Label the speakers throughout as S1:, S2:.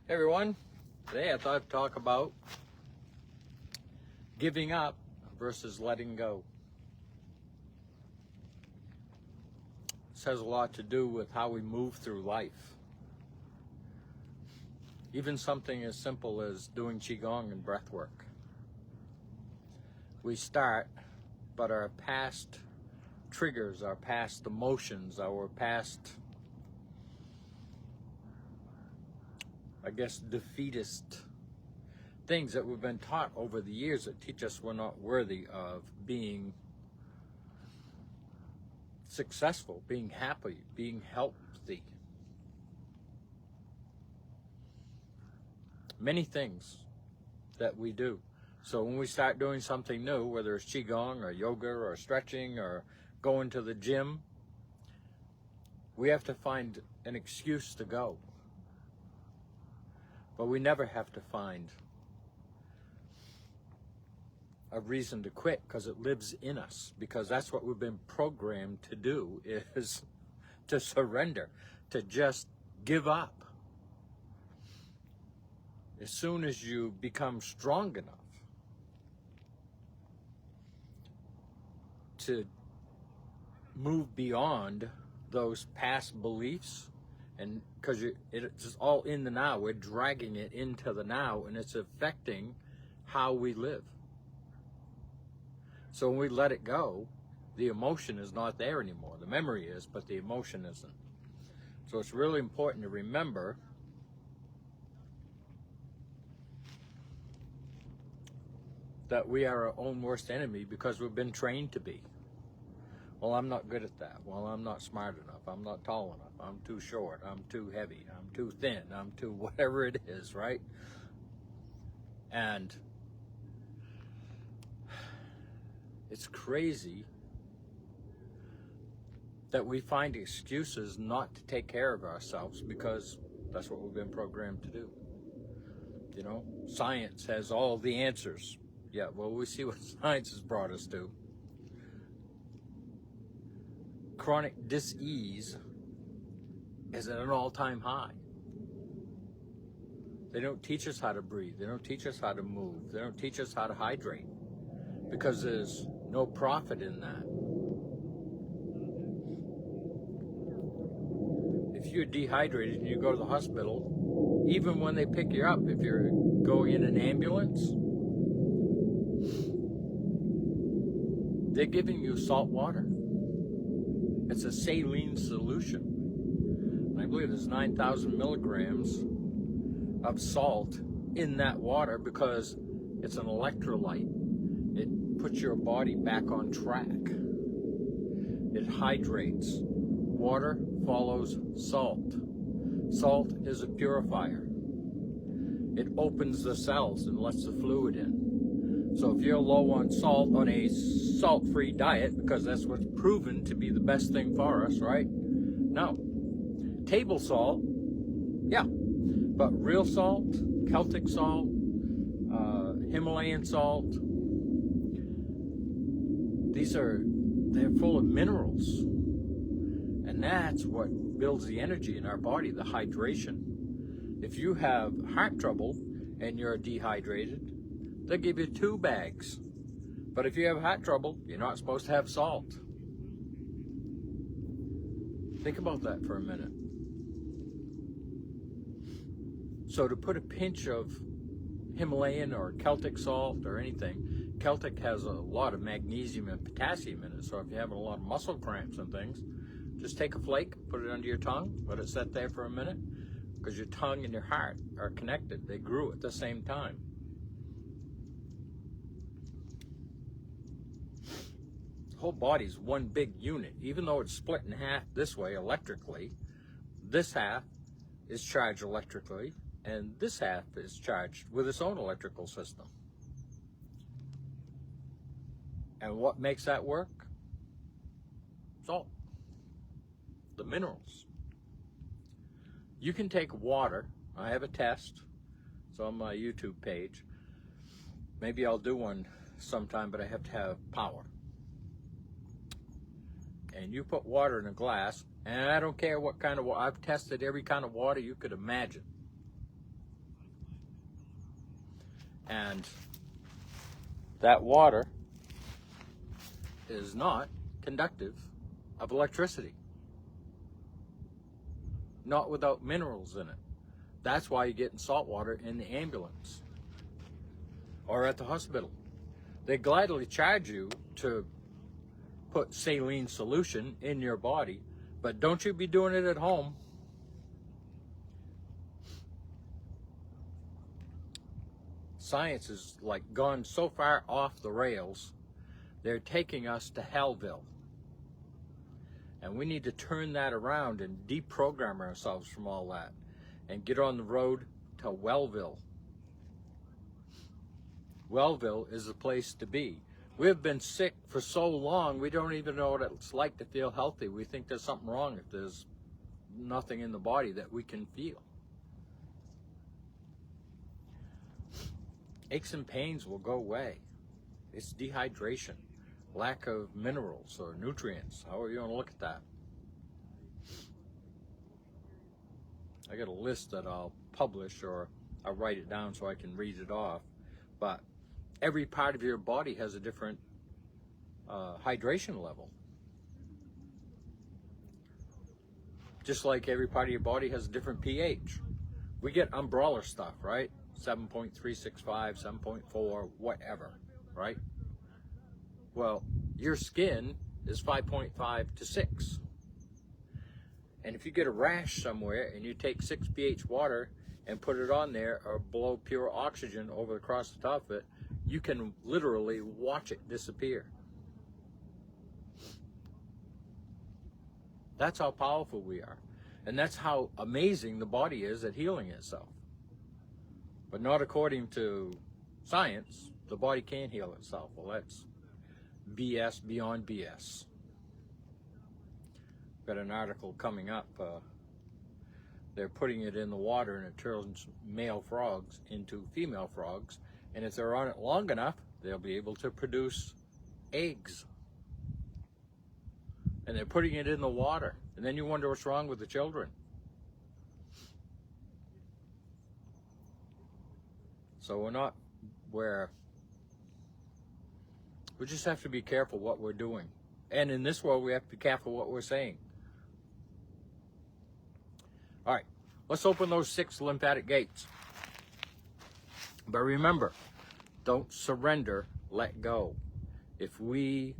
S1: Hey everyone, today I thought I'd talk about giving up versus letting go. This has a lot to do with how we move through life. Even something as simple as doing Qigong and breath work. We start, but our past triggers, our past emotions, our past, defeatist things that we've been taught over the years that teach us we're not worthy of being successful, being happy, being healthy. Many things that we do. So when we start doing something new, whether it's Qigong or yoga or stretching or going to the gym, we have to find an excuse to go. But we never have to find a reason to quit, because it lives in us, because that's what we've been programmed to do, is to surrender, to just give up. As soon as you become strong enough to move beyond those past beliefs, and because it's all in the now, we're dragging it into the now, and it's affecting how we live. So when we let it go, the emotion is not there anymore. The memory is, but the emotion isn't. So it's really important to remember that we are our own worst enemy, because we've been trained to be. Well, I'm not good at that. Well, I'm not smart enough. I'm not tall enough. I'm too short. I'm too heavy. I'm too thin. I'm too whatever it is, right? And it's crazy that we find excuses not to take care of ourselves, because that's what we've been programmed to do. You know, science has all the answers. Yeah, well, we see what science has brought us to. Chronic dis-ease is at an all-time high. They don't teach us how to breathe. They don't teach us how to move. They don't teach us how to hydrate, because there's no profit in that. If you're dehydrated and you go to the hospital, even when they pick you up, if you're going in an ambulance, they're giving you salt water. It's a saline solution. And I believe there's 9,000 milligrams of salt in that water, because it's an electrolyte. It puts your body back on track. It hydrates. Water follows salt. Salt is a purifier. It opens the cells and lets the fluid in. So if you're low on salt, on a salt-free diet, because that's what's proven to be the best thing for us, right? No. Table salt, yeah. But real salt, Celtic salt, Himalayan salt, they're full of minerals. And that's what builds the energy in our body, the hydration. If you have heart trouble and you're dehydrated, they'll give you 2 bags. But if you have heart trouble, you're not supposed to have salt. Think about that for a minute. So to put a pinch of Himalayan or Celtic salt or anything, Celtic has a lot of magnesium and potassium in it. So if you're having a lot of muscle cramps and things, just take a flake, put it under your tongue, let it sit there for a minute, because your tongue and your heart are connected. They grew at the same time. The whole body's one big unit. Even though it's split in half this way electrically, this half is charged electrically, and this half is charged with its own electrical system. And what makes that work? Salt. The minerals. You can take water. I have a test. It's on my YouTube page. Maybe I'll do one sometime, but I have to have power. And you put water in a glass, and I don't care what kind of water. I've tested every kind of water you could imagine. And that water is not conductive of electricity. Not without minerals in it. That's why you're getting salt water in the ambulance or at the hospital. They gladly charge you to put saline solution in your body, but don't you be doing it at home. Science has like gone so far off the rails, they're taking us to Hellville. And we need to turn that around and deprogram ourselves from all that and get on the road to Wellville. Wellville is the place to be. We have been sick for so long, we don't even know what it's like to feel healthy. We think there's something wrong if there's nothing in the body that we can feel. Aches and pains will go away. It's dehydration, lack of minerals or nutrients, however you want to look at that. I got a list that I'll publish, or I'll write it down so I can read it off. But every part of your body has a different hydration level. Just like every part of your body has a different pH. We get umbrella stuff, right? 7.365, 7.4, whatever, right? Well, your skin is 5.5 to 6. And if you get a rash somewhere and you take 6 pH water and put it on there or blow pure oxygen over across the top of it, you can literally watch it disappear. That's how powerful we are. And that's how amazing the body is at healing itself. But not according to science. The body can't heal itself. Well, that's BS beyond BS. Got an article coming up. They're putting it in the water and it turns male frogs into female frogs. And if they're on it long enough, they'll be able to produce eggs. And they're putting it in the water. And then you wonder what's wrong with the children. So we just have to be careful what we're doing. And in this world, we have to be careful what we're saying. All right, let's open those 6 lymphatic gates. But remember, don't surrender, let go. If we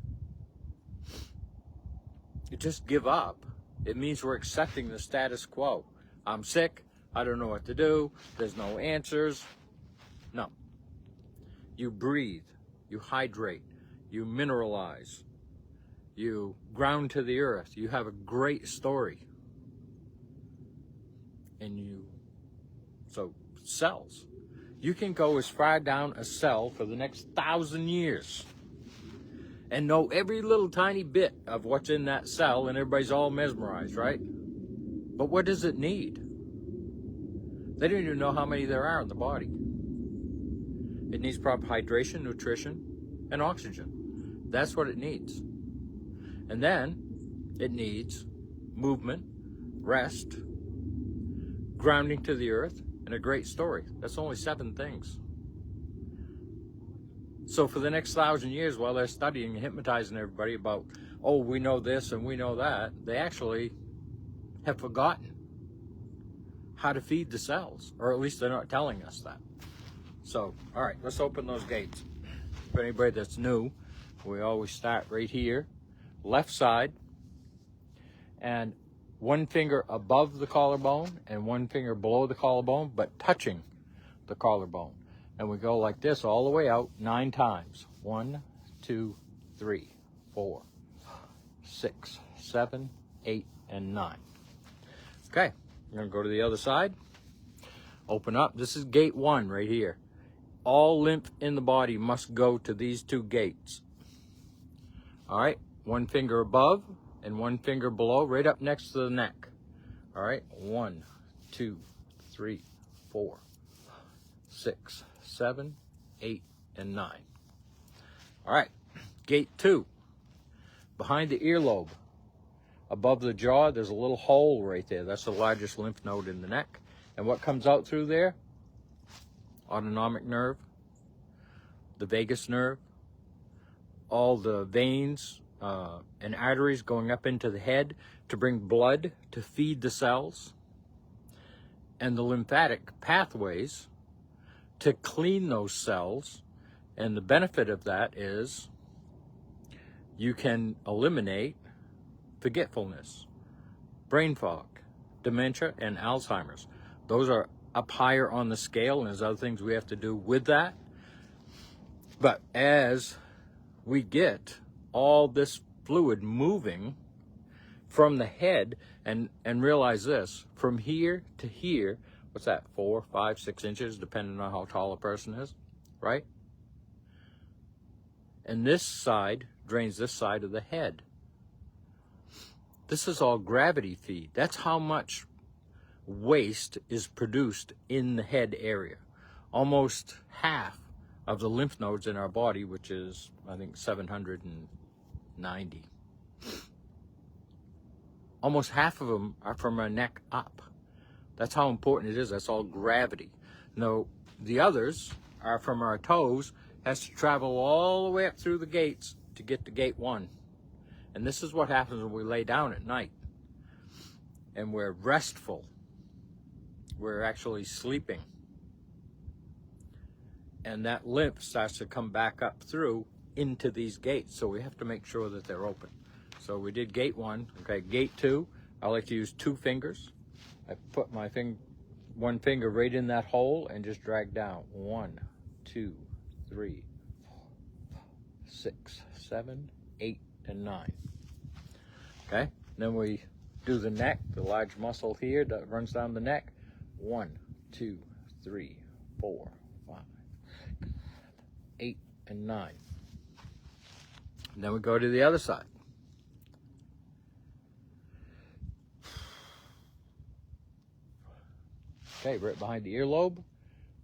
S1: just give up, it means we're accepting the status quo. I'm sick, I don't know what to do, there's no answers. No. You breathe, you hydrate, you mineralize, you ground to the earth, you have a great story. And so cells. You can go as far down a cell for the next 1,000 years and know every little tiny bit of what's in that cell, and everybody's all mesmerized, right? But what does it need? They don't even know how many there are in the body. It needs proper hydration, nutrition, and oxygen. That's what it needs. And then it needs movement, rest, grounding to the earth, and a great story. That's only 7 things. So for the next 1,000 years, while they're studying and hypnotizing everybody about, oh, we know this and we know that, they actually have forgotten how to feed the cells, or at least they're not telling us that. So, all right, let's open those gates. For anybody that's new, we always start right here, left side, and 1 finger above the collarbone and 1 finger below the collarbone, but touching the collarbone. And we go like this all the way out 9 times. 1, 2, 3, 4, 6, 7, 8, and 9. Okay, I'm gonna go to the other side. Open up. This is gate 1 right here. All lymph in the body must go to these 2 gates. All right, 1 finger above and 1 finger below, right up next to the neck. All right, 1, 2, 3, 4, 6, 7, 8, and 9. All right, gate 2, behind the earlobe. Above the jaw, there's a little hole right there. That's the largest lymph node in the neck. And what comes out through there? Autonomic nerve, the vagus nerve, all the veins and arteries going up into the head to bring blood to feed the cells, and the lymphatic pathways to clean those cells. And the benefit of that is you can eliminate forgetfulness, brain fog, dementia, and Alzheimer's. Those are up higher on the scale, and there's other things we have to do with that. But as we get all this fluid moving from the head, and realize this, from here to here, what's that, 4, 5, 6 inches, depending on how tall a person is, right? And this side drains this side of the head. This is all gravity feed. That's how much waste is produced in the head area. Almost half of the lymph nodes in our body, which is, I think, 790. Almost half of them are from our neck up. That's how important it is. That's all gravity. Now, the others are from our toes, has to travel all the way up through the gates to get to gate 1. And this is what happens when we lay down at night. And we're restful. We're actually sleeping. And that lymph starts to come back up through into these gates. So we have to make sure that they're open. So we did gate 1. Okay, gate 2, I like to use 2 fingers. I put my one finger right in that hole and just drag down. 1, 2, 3, 4, 5, 6, 7, 8, and 9. Okay, then we do the neck, the large muscle here that runs down the neck. 1, 2, 3, 4, 5, 6, 7, 8, and 9. And then we go to the other side. Okay, right behind the earlobe.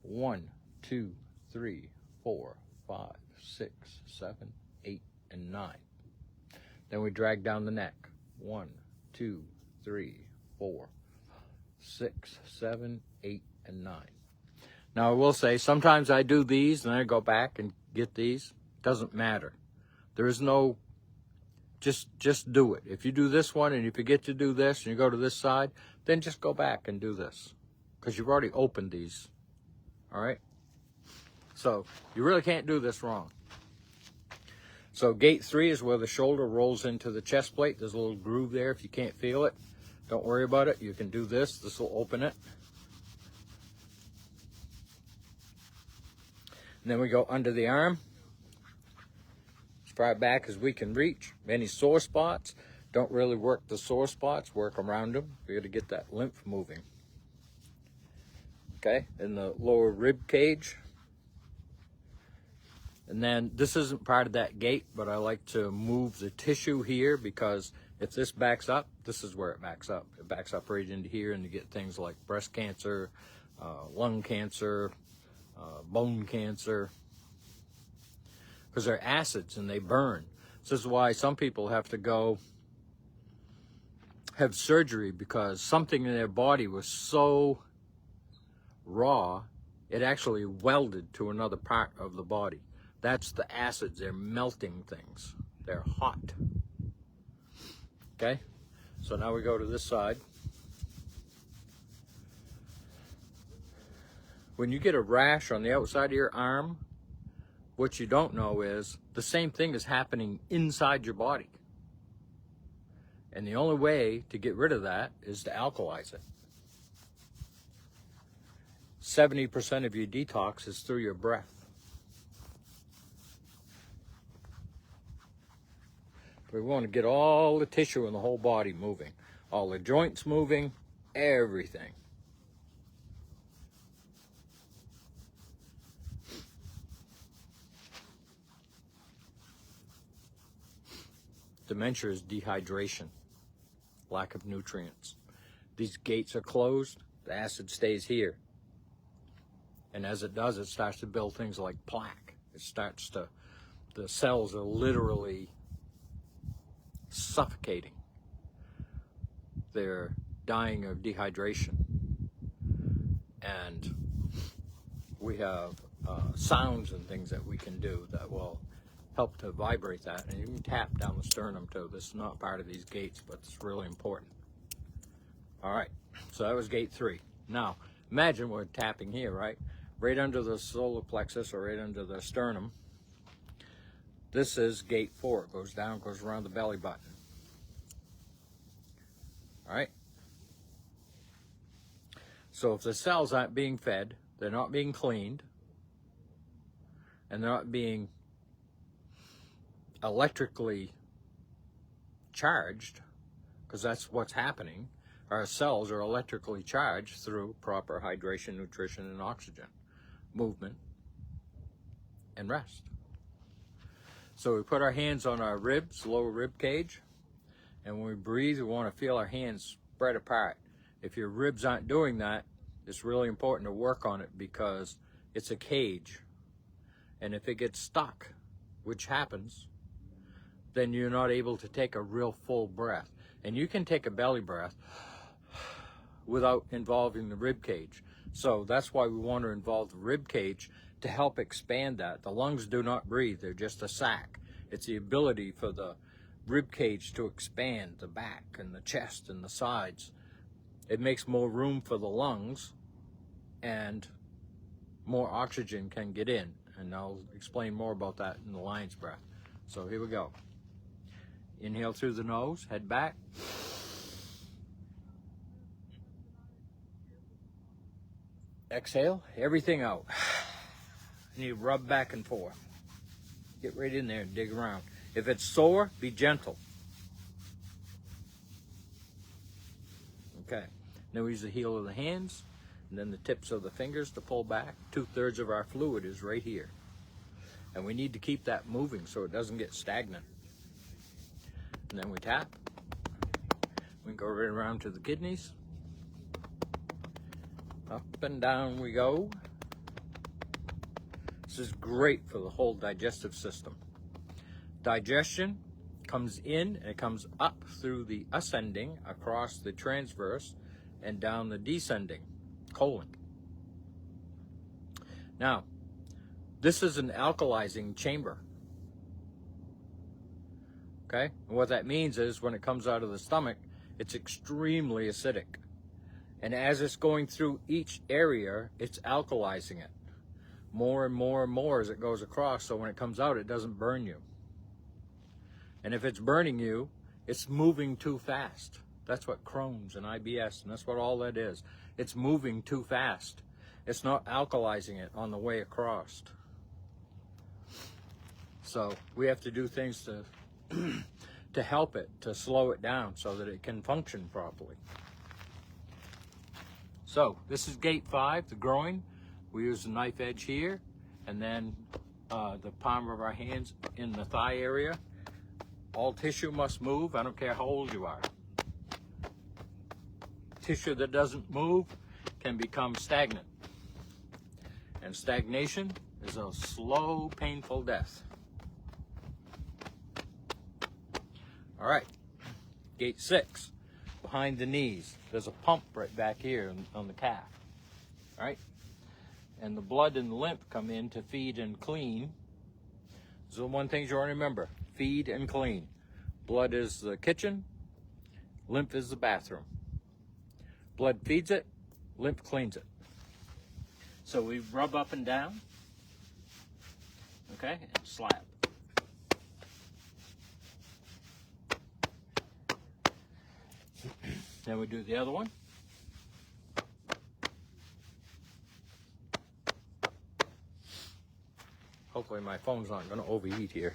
S1: 1, 2, 3, 4, 5, 6, 7, 8, and 9. Then we drag down the neck. 1, 2, 3, 4, 6, 7, 8, and 9. Now I will say, sometimes I do these and I go back and get these. Doesn't matter. There is no, just do it. If you do this one and you forget to do this and you go to this side, then just go back and do this. Because you've already opened these. All right? So you really can't do this wrong. So gate 3 is where the shoulder rolls into the chest plate. There's a little groove there. If you can't feel it, don't worry about it. You can do this. This will open it. And then we go under the arm. As far back as we can reach. Any sore spots, don't really work the sore spots. Work around them. We got to get that lymph moving. Okay, in the lower rib cage. And then this isn't part of that gate, but I like to move the tissue here because if this backs up, this is where it backs up. It backs up right into here, and you get things like breast cancer, lung cancer, bone cancer, because they're acids and they burn. This is why some people have to go have surgery, because something in their body was so raw, it actually welded to another part of the body. That's the acids. They're melting things. They're hot. Okay? So now we go to this side. When you get a rash on the outside of your arm, what you don't know is the same thing is happening inside your body. And the only way to get rid of that is to alkalize it. 70% of your detox is through your breath. We want to get all the tissue in the whole body moving. All the joints moving, everything. Dementia is dehydration, lack of nutrients. These gates are closed, the acid stays here. And as it does, it starts to build things like plaque. It starts to, the cells are literally suffocating. They're dying of dehydration. And we have sounds and things that we can do that will help to vibrate that. And you can tap down the sternum too. This is not part of these gates, but it's really important. All right, so that was gate 3. Now, imagine we're tapping here, right? Right under the solar plexus or right under the sternum. This is gate 4. It goes down, goes around the belly button. All right? So if the cells aren't being fed, they're not being cleaned, and they're not being electrically charged, because that's what's happening. Our cells are electrically charged through proper hydration, nutrition, and oxygen, movement, and rest. So we put our hands on our ribs, lower rib cage, and when we breathe, we want to feel our hands spread apart. If your ribs aren't doing that, it's really important to work on it because it's a cage. And if it gets stuck, which happens, then you're not able to take a real full breath. And you can take a belly breath without involving the rib cage. So that's why we want to involve the rib cage to help expand that. The lungs do not breathe, they're just a sac. It's the ability for the rib cage to expand the back and the chest and the sides. It makes more room for the lungs and more oxygen can get in. And I'll explain more about that in the lion's breath. So here we go. Inhale through the nose, head back. Exhale, everything out. And you rub back and forth. Get right in there and dig around. If it's sore, be gentle. Okay, now we use the heel of the hands and then the tips of the fingers to pull back. 2/3 of our fluid is right here. And we need to keep that moving so it doesn't get stagnant. And then we tap. We can go right around to the kidneys. Up and down we go. This is great for the whole digestive system. Digestion comes in and it comes up through the ascending, across the transverse, and down the descending colon. Now, this is an alkalizing chamber. Okay? And what that means is when it comes out of the stomach, it's extremely acidic. And as it's going through each area, it's alkalizing it more and more and more as it goes across, so when it comes out, it doesn't burn you. And if it's burning you, it's moving too fast. That's what Crohn's and IBS, and that's what all that is. It's moving too fast. It's not alkalizing it on the way across. So we have to do things to help it, to slow it down so that it can function properly. So this is gate 5, the groin. We use the knife edge here, and then the palm of our hands in the thigh area. All tissue must move, I don't care how old you are. Tissue that doesn't move can become stagnant. And stagnation is a slow, painful death. All right, gate 6, behind the knees. There's a pump right back here on the calf, all right? And the blood and the lymph come in to feed and clean. So one thing you want to remember, feed and clean. Blood is the kitchen, lymph is the bathroom. Blood feeds it, lymph cleans it. So we rub up and down, okay, and slap. Then we do the other one. Hopefully my phone's not going to overheat here.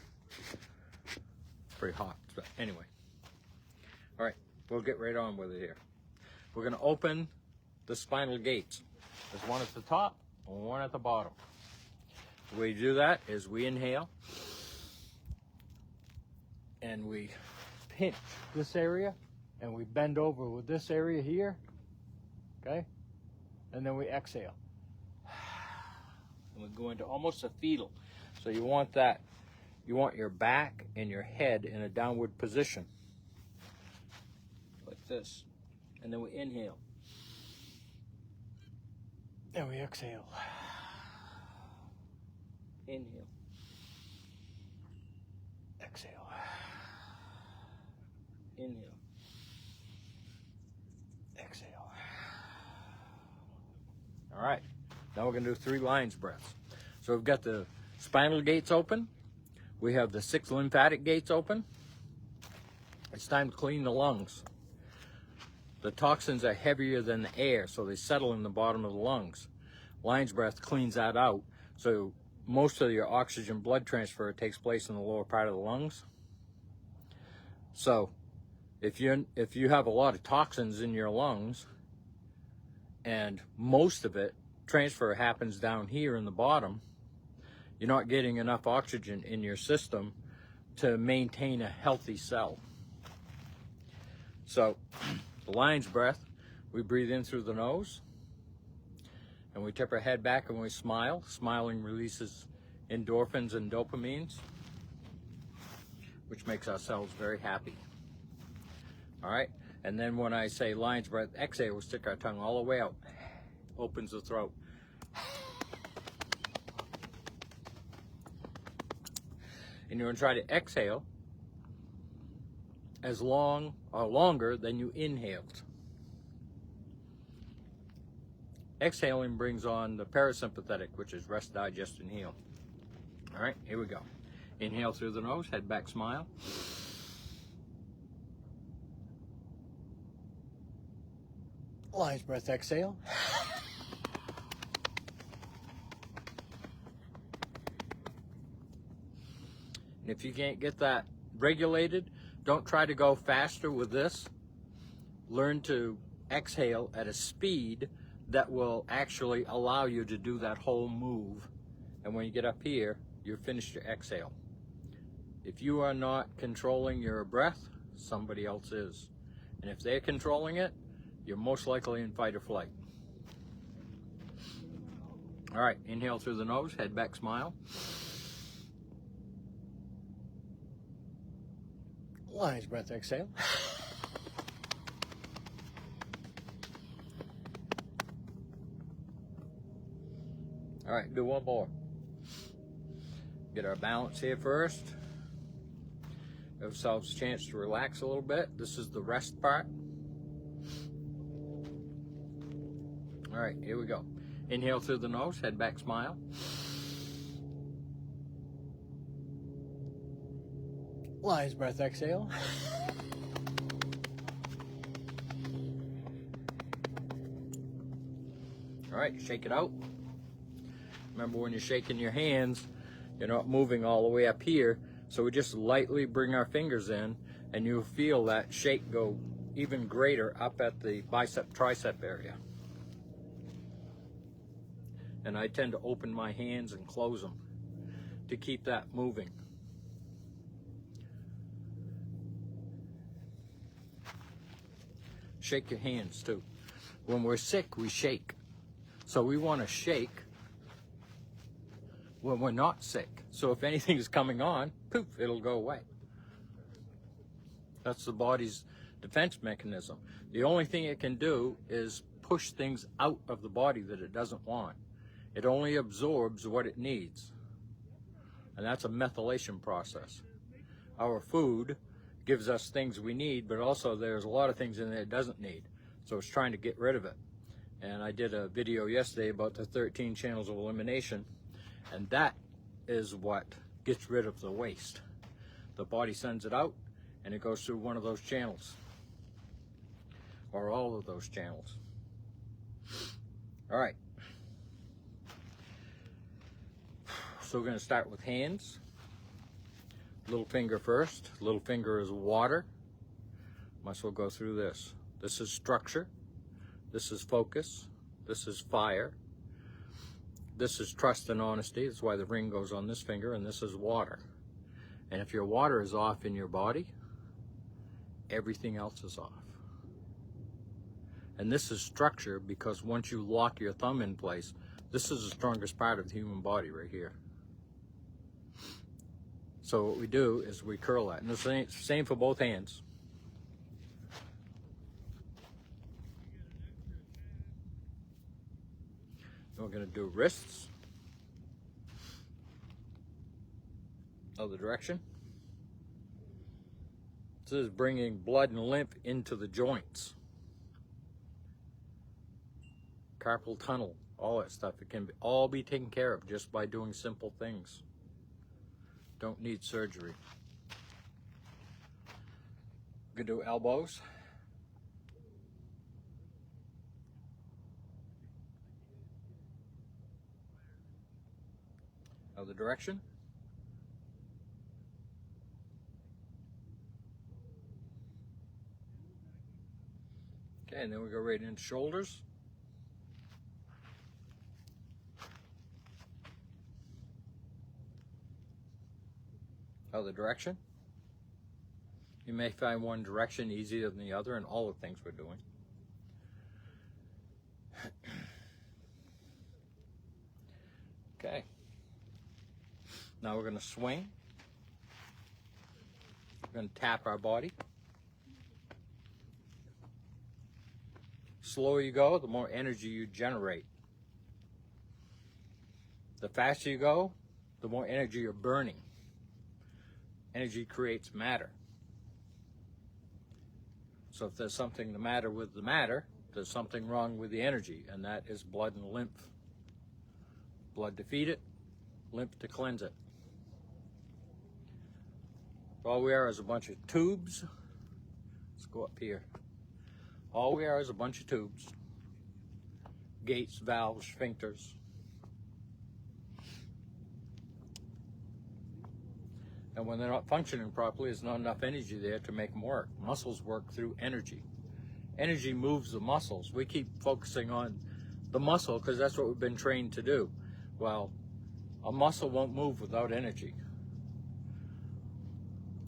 S1: It's pretty hot, but anyway. All right, we'll get right on with it here. We're going to open the spinal gates. There's one at the top and one at the bottom. The way you do that is we inhale and we pinch this area and we bend over with this area here, okay? And then we exhale. And we go into almost a fetal. So you want that, you want your back and your head in a downward position, like this. And then we inhale. And we exhale. Inhale. Exhale. Inhale. Exhale. All right. Now we're going to do 3 lines breaths. So we've got the spinal gates open. We have the 6 lymphatic gates open. It's time to clean the lungs. The toxins are heavier than the air, so they settle in the bottom of the lungs. Lion's breath cleans that out, so most of your oxygen blood transfer takes place in the lower part of the lungs. So if you have a lot of toxins in your lungs, and most of it transfer happens down here in the bottom, you're not getting enough oxygen in your system to maintain a healthy cell. So the lion's breath, we breathe in through the nose, and we tip our head back and we smile. Smiling releases endorphins and dopamines, which makes our cells very happy. All right, and then when I say lion's breath, exhale, we stick our tongue all the way out, opens the throat. And you're gonna try to exhale as long or longer than you inhaled. Exhaling brings on the parasympathetic, which is rest, digest, and heal. All right, here we go. Inhale through the nose, head back, smile. Lion's breath, exhale. And if you can't get that regulated, don't try to go faster with this. Learn to exhale at a speed that will actually allow you to do that whole move. And when you get up here, you're finished your exhale. If you are not controlling your breath, somebody else is. And if they're controlling it, you're most likely in fight or flight. All right, inhale through the nose, head back, smile. Lion's breath, exhale. All right, do one more. Get our balance here first. Give ourselves a chance to relax a little bit. This is the rest part. All right, here we go. Inhale through the nose, head back, smile. Lion's breath, exhale. All right, shake it out. Remember, when you're shaking your hands, you're not moving all the way up here, so we just lightly bring our fingers in, and you'll feel that shake go even greater up at the bicep tricep area. And I tend to open my hands and close them to keep that moving. Shake your hands too. When we're sick, we shake. So we want to shake when we're not sick. So if anything is coming on, poof, it'll go away. That's the body's defense mechanism. The only thing it can do is push things out of the body that it doesn't want. It only absorbs what it needs. And that's a methylation process. Our food gives us things we need, but also there's a lot of things in there it doesn't need. So it's trying to get rid of it. And I did a video yesterday about the 13 channels of elimination, and that is what gets rid of the waste. The body sends it out, and it goes through one of those channels, or all of those channels. All right. So we're going to start with hands. Little finger first. Little finger is water. Might as well go through this. This is structure. This is focus. This is fire. This is trust and honesty. That's why the ring goes on this finger. And this is water. And if your water is off in your body, everything else is off. And this is structure, because once you lock your thumb in place, this is the strongest part of the human body right here. So what we do is we curl that. And the same for both hands. Then we're going to do wrists. Other direction. This is bringing blood and lymph into the joints. Carpal tunnel, all that stuff. It can all be taken care of just by doing simple things. Don't need surgery. We can do elbows. Other direction. Okay, and then we go right into shoulders. Other direction. You may find one direction easier than the other in all the things we're doing. Okay. Now we're going to swing. We're going to tap our body. Slower you go, the more energy you generate. The faster you go, the more energy you're burning. Energy creates matter. So if there's something the matter with the matter, there's something wrong with the energy, and that is blood and lymph. Blood to feed it, lymph to cleanse it. All we are is a bunch of tubes. Let's go up here. All we are is a bunch of tubes. Gates, valves, sphincters. And when they're not functioning properly, there's not enough energy there to make them work. Muscles work through energy. Energy moves the muscles. We keep focusing on the muscle because that's what we've been trained to do. Well, a muscle won't move without energy.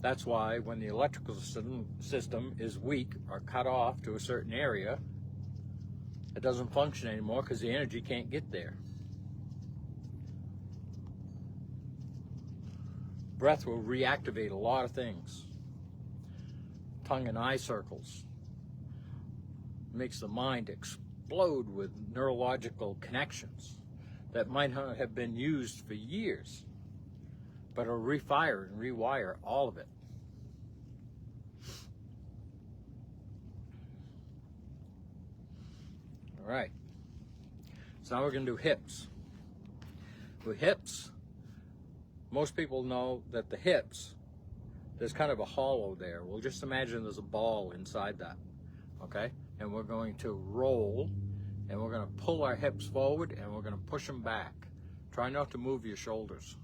S1: That's why when the electrical system is weak or cut off to a certain area, it doesn't function anymore because the energy can't get there. Breath will reactivate a lot of things. Tongue and eye circles. Makes the mind explode with neurological connections that might not have been used for years, but it'll refire and rewire all of it. All right. So now we're going to do hips. With hips, most people know that the hips, there's kind of a hollow there. Well, just imagine there's a ball inside that, okay? And we're going to roll, and we're going to pull our hips forward, and we're going to push them back. Try not to move your shoulders.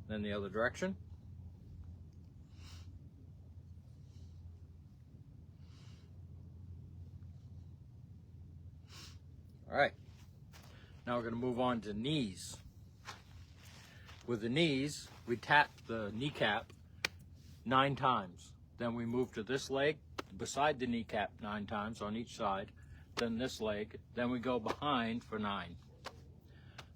S1: Then the other direction. All right. Now we're going to move on to knees. With the knees, we tap the kneecap 9 times. Then we move to this leg beside the kneecap 9 times on each side. Then this leg. Then we go behind for 9.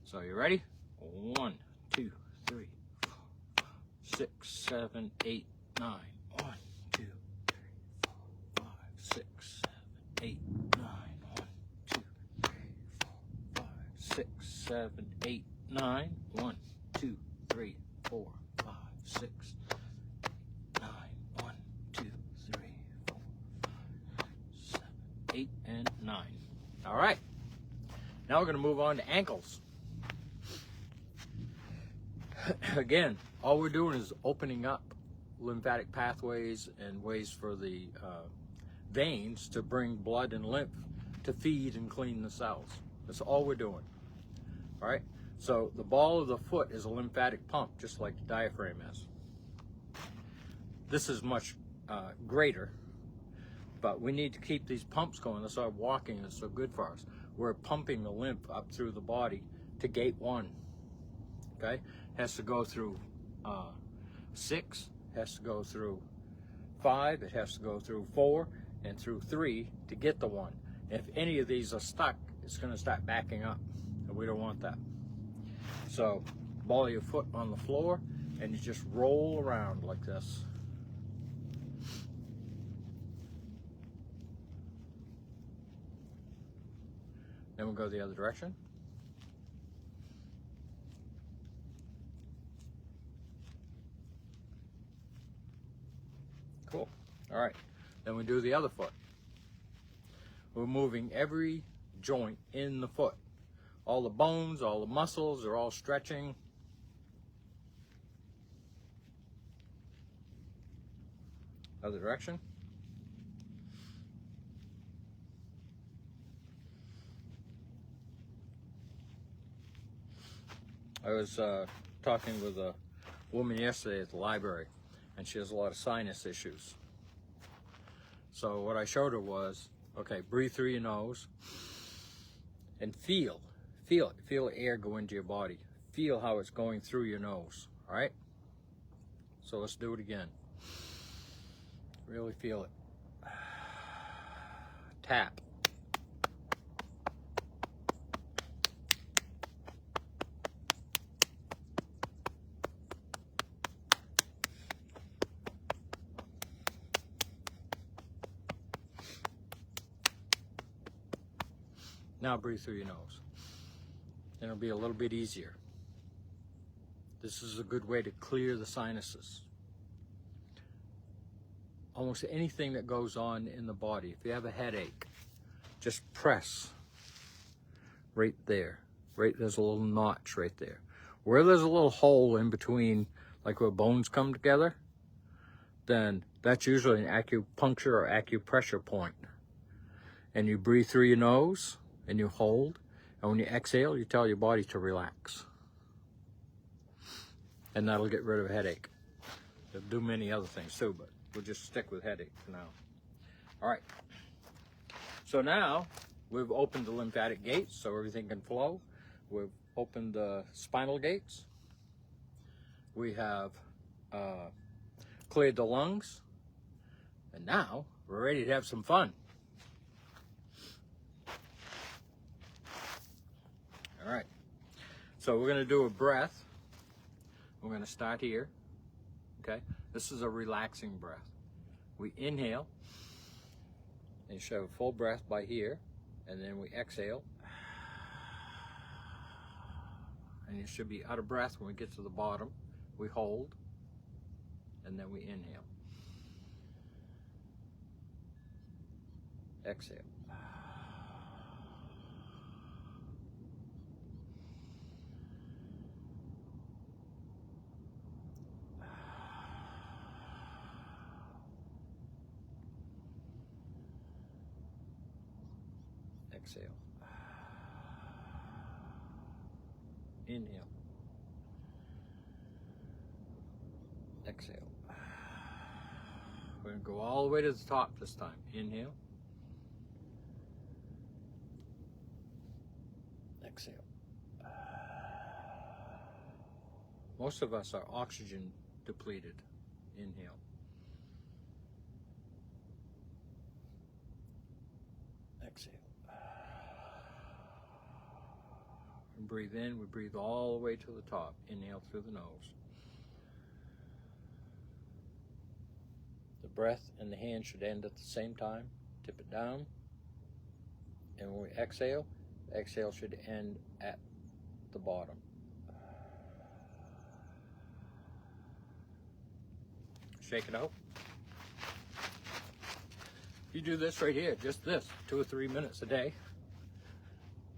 S1: So you ready? 1, 2, 3, 4, 5, 6, 7, 8, 9. 1, 2, 3, 4, 5, 6, 7, 8, 9. 1, 2, 3, 4, 5, 6, 7, 8, 9. 1, 2, 3, 4, 5, 6, 9. 1, 2, 3, 4, 5, 7, 8, and 9. All right. Now we're going to move on to ankles. Again, all we're doing is opening up lymphatic pathways and ways for the veins to bring blood and lymph to feed and clean the cells. That's all we're doing. All right? So the ball of the foot is a lymphatic pump, just like the diaphragm is. This is much greater, but we need to keep these pumps going. That's why walking is so good for us. We're pumping the lymph up through the body to gate 1. Okay? Has to go through 6, has to go through 5, it has to go through 4, and through 3 to get the 1. If any of these are stuck, it's going to start backing up, and we don't want that. So, ball your foot on the floor, and you just roll around like this. Then we'll go the other direction. All right, then we do the other foot. We're moving every joint in the foot. All the bones, all the muscles are all stretching. Other direction. I was talking with a woman yesterday at the library, and she has a lot of sinus issues. So what I showed her was, okay, breathe through your nose and feel it. Feel the air go into your body. Feel how it's going through your nose, all right? So let's do it again. Really feel it. Tap. Now breathe through your nose. And it'll be a little bit easier. This is a good way to clear the sinuses. Almost anything that goes on in the body, if you have a headache, just press right there. Right, there's a little notch right there. Where there's a little hole in between, like where bones come together, then that's usually an acupuncture or acupressure point. And you breathe through your nose and you hold, and when you exhale, you tell your body to relax. And that'll get rid of a headache. It'll do many other things too, but we'll just stick with headache for now. All right. So now we've opened the lymphatic gates so everything can flow. We've opened the spinal gates. We have cleared the lungs. And now we're ready to have some fun. All right. So we're going to do a breath. We're going to start here. Okay. This is a relaxing breath. We inhale and show a full breath by here, and then we exhale. And you should be out of breath when we get to the bottom. We hold, and then we inhale. Exhale. Exhale. Inhale. Exhale. We're going to go all the way to the top this time. Inhale. Exhale. Most of us are oxygen depleted. Inhale. Exhale. And breathe in. We breathe all the way to the top. Inhale through the nose. The breath and the hand should end at the same time. Tip it down. And when we exhale, the exhale should end at the bottom. Shake it out. You do this right here, just this, 2 or 3 minutes a day,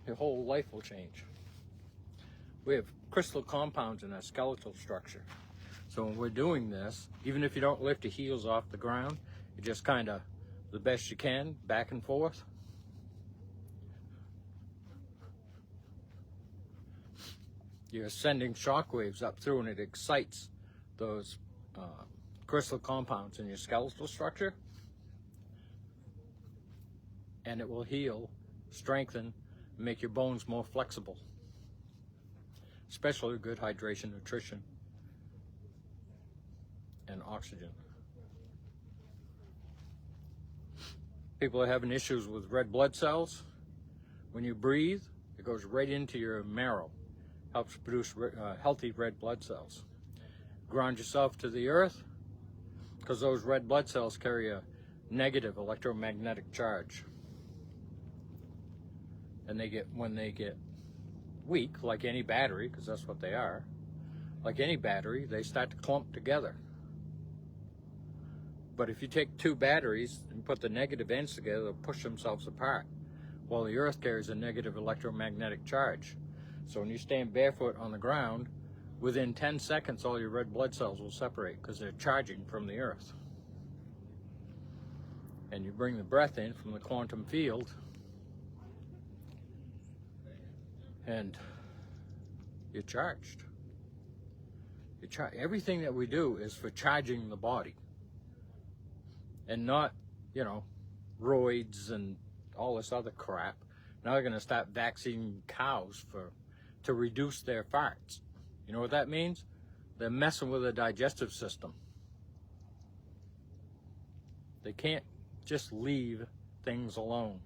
S1: your whole life will change. We have crystal compounds in our skeletal structure. So when we're doing this, even if you don't lift your heels off the ground, you just kind of, the best you can, back and forth. You're sending shock waves up through, and it excites those crystal compounds in your skeletal structure. And it will heal, strengthen, and make your bones more flexible. Especially with good hydration, nutrition, and oxygen. People are having issues with red blood cells. When you breathe, it goes right into your marrow. Helps produce healthy red blood cells. Ground yourself to the earth, because those red blood cells carry a negative electromagnetic charge. And when they get weak, like any battery, because that's what they are, like any battery, they start to clump together. But if you take two batteries and put the negative ends together, they'll push themselves apart. Well, the earth carries a negative electromagnetic charge. So when you stand barefoot on the ground, within 10 seconds, all your red blood cells will separate because they're charging from the earth. And you bring the breath in from the quantum field, and you're charged. Everything that we do is for charging the body, and not, you know, roids and all this other crap. Now they're going to start vaccinating cows to reduce their farts. You know what that means? They're messing with the digestive system. They can't just leave things alone.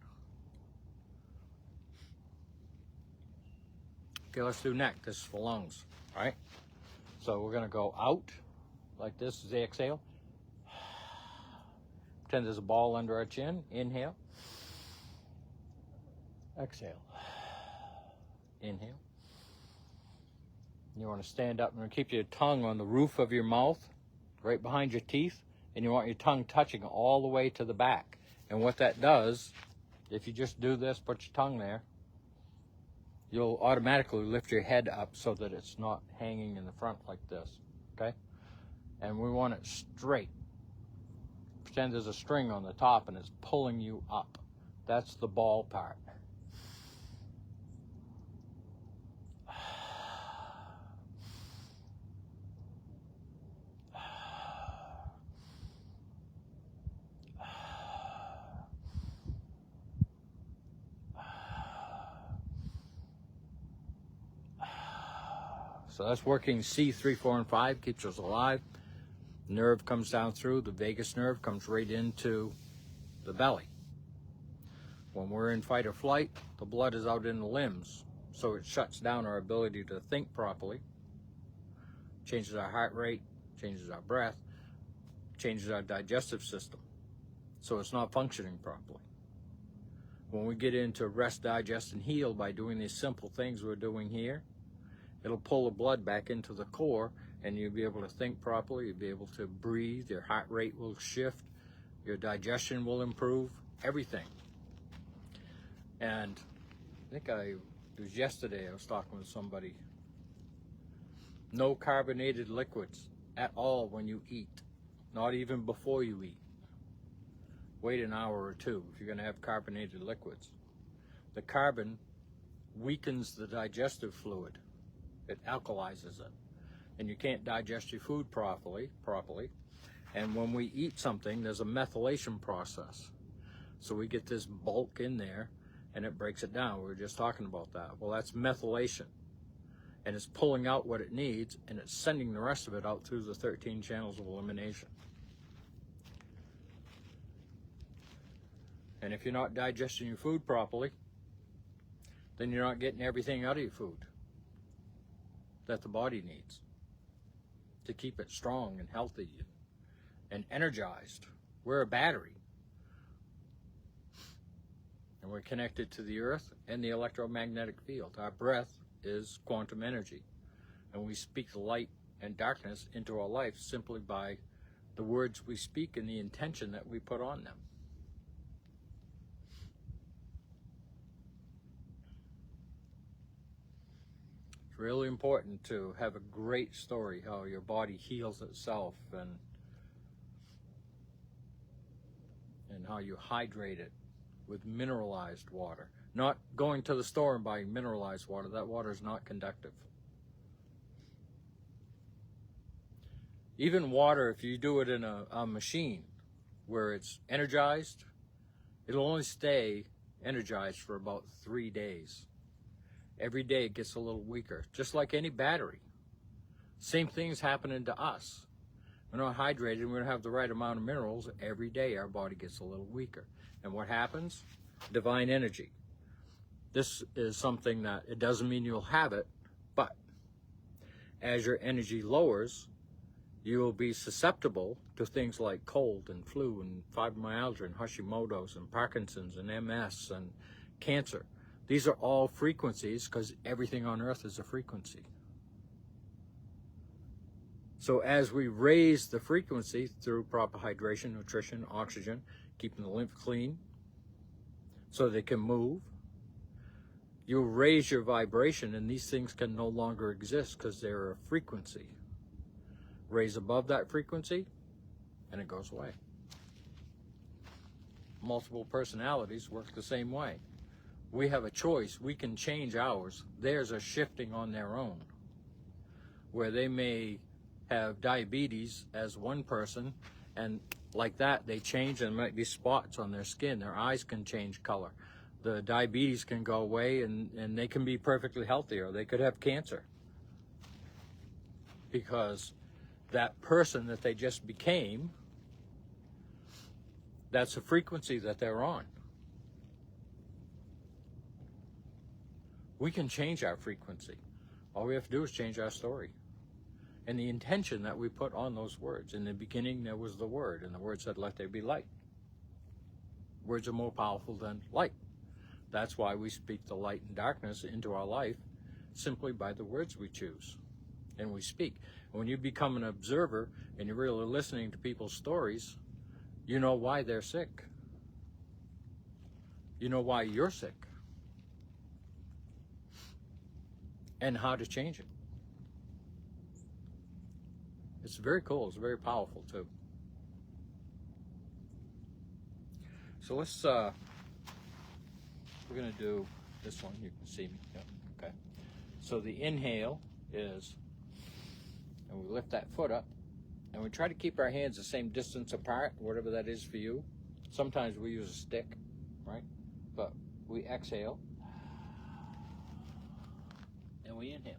S1: Okay, let's do neck. This is for lungs, all right? So we're going to go out like this is the exhale. Pretend there's a ball under our chin. Inhale. Exhale. Inhale. You want to stand up and keep your tongue on the roof of your mouth, right behind your teeth, and you want your tongue touching all the way to the back. And what that does, if you just do this, put your tongue there, you'll automatically lift your head up so that it's not hanging in the front like this, okay? And we want it straight. Pretend there's a string on the top and it's pulling you up. That's the ball part. So that's working C3, 4, and 5, keeps us alive. Nerve comes down through, the vagus nerve comes right into the belly. When we're in fight or flight, the blood is out in the limbs, so it shuts down our ability to think properly, changes our heart rate, changes our breath, changes our digestive system, so it's not functioning properly. When we get into rest, digest, and heal by doing these simple things we're doing here, it'll pull the blood back into the core, and you'll be able to think properly, you'll be able to breathe, your heart rate will shift, your digestion will improve, everything. And I think it was yesterday I was talking with somebody. No carbonated liquids at all when you eat, not even before you eat. Wait an hour or two if you're going to have carbonated liquids. The carbon weakens the digestive fluid. It alkalizes it, and you can't digest your food properly. And when we eat something, there's a methylation process. So we get this bulk in there, and it breaks it down. We were just talking about that. Well, that's methylation, and it's pulling out what it needs, and it's sending the rest of it out through the 13 channels of elimination. And if you're not digesting your food properly, then you're not getting everything out of your food that the body needs to keep it strong and healthy and energized. We're a battery, and we're connected to the earth and the electromagnetic field. Our breath is quantum energy, and we speak light and darkness into our life simply by the words we speak and the intention that we put on them. It's really important to have a great story how your body heals itself, and how you hydrate it with mineralized water. Not going to the store and buying mineralized water. That water is not conductive. Even water, if you do it in a machine where it's energized, it'll only stay energized for about 3 days. Every day it gets a little weaker, just like any battery. Same thing's happening to us. We're not hydrated, and we don't have the right amount of minerals. Every day our body gets a little weaker. And what happens? Divine energy. This is something that, it doesn't mean you'll have it, but as your energy lowers, you will be susceptible to things like cold and flu and fibromyalgia and Hashimoto's and Parkinson's and MS and cancer. These are all frequencies, because everything on earth is a frequency. So as we raise the frequency through proper hydration, nutrition, oxygen, keeping the lymph clean so they can move, you'll raise your vibration, and these things can no longer exist because they're a frequency. Raise above that frequency and it goes away. Multiple personalities work the same way. We have a choice. We can change ours. Theirs are shifting on their own, where they may have diabetes as one person, and like that they change, and there might be spots on their skin. Their eyes can change color. The diabetes can go away, and they can be perfectly healthy, or they could have cancer, because that person that they just became, that's the frequency that they're on. We can change our frequency. All we have to do is change our story and the intention that we put on those words. In the beginning, there was the Word, and the Word said, "Let there be light." Words are more powerful than light. That's why we speak the light and darkness into our life simply by the words we choose and we speak. And when you become an observer and you're really listening to people's stories, you know why they're sick. You know why you're sick. And how to change it. It's very cool. It's very powerful too. So let's, we're going to do this one. You can see me. Yeah. Okay. So the inhale is, and we lift that foot up, and we try to keep our hands the same distance apart, whatever that is for you. Sometimes we use a stick, right? But we exhale. And we inhale.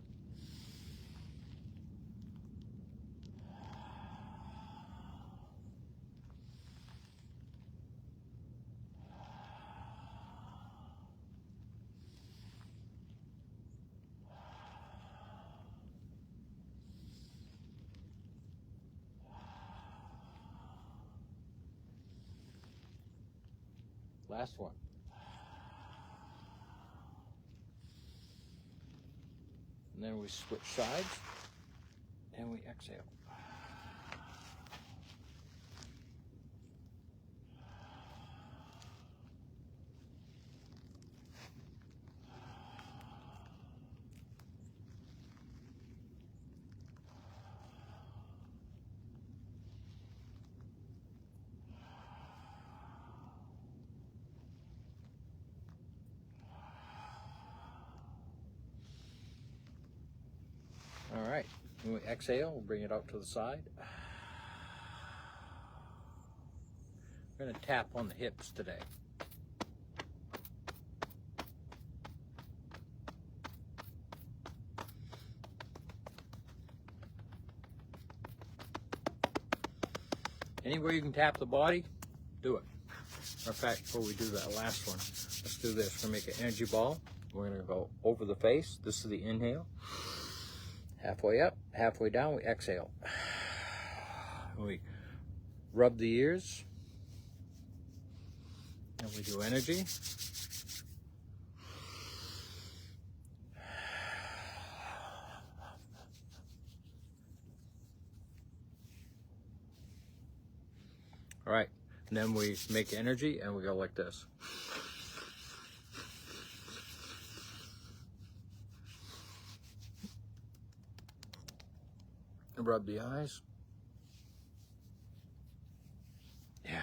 S1: Last one. And then we switch sides and we exhale. All right, when we exhale, we'll bring it out to the side. We're going to tap on the hips today. Anywhere you can tap the body, do it. In fact, before we do that last one, let's do this. We're going to make an energy ball. We're going to go over the face. This is the inhale. Halfway up, halfway down, we exhale. We rub the ears. And we do energy. All right, and then we make energy and we go like this. And rub the eyes. Yeah.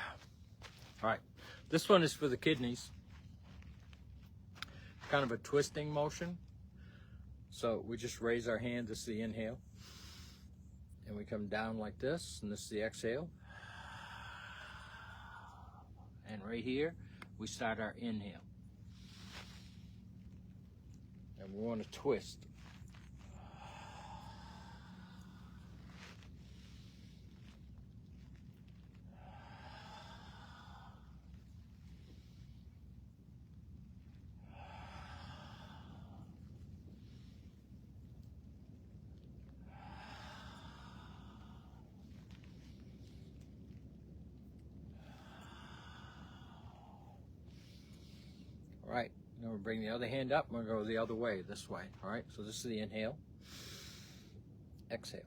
S1: All right, this one is for the kidneys. Kind of a twisting motion. So we just raise our hand, this is the inhale. And we come down like this, and this is the exhale. And right here, we start our inhale. And we want to twist. All right, now we'll bring the other hand up, and we'll go the other way, this way. All right, so this is the inhale. Exhale.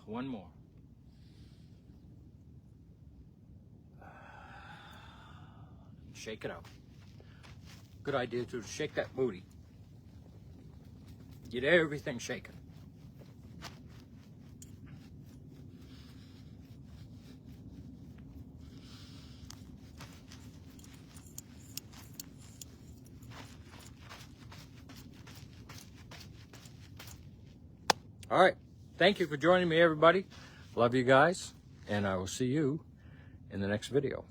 S1: one more. Shake it out. Good idea to shake that booty. Get everything shaken. All right. Thank you for joining me, everybody. Love you guys, and I will see you in the next video.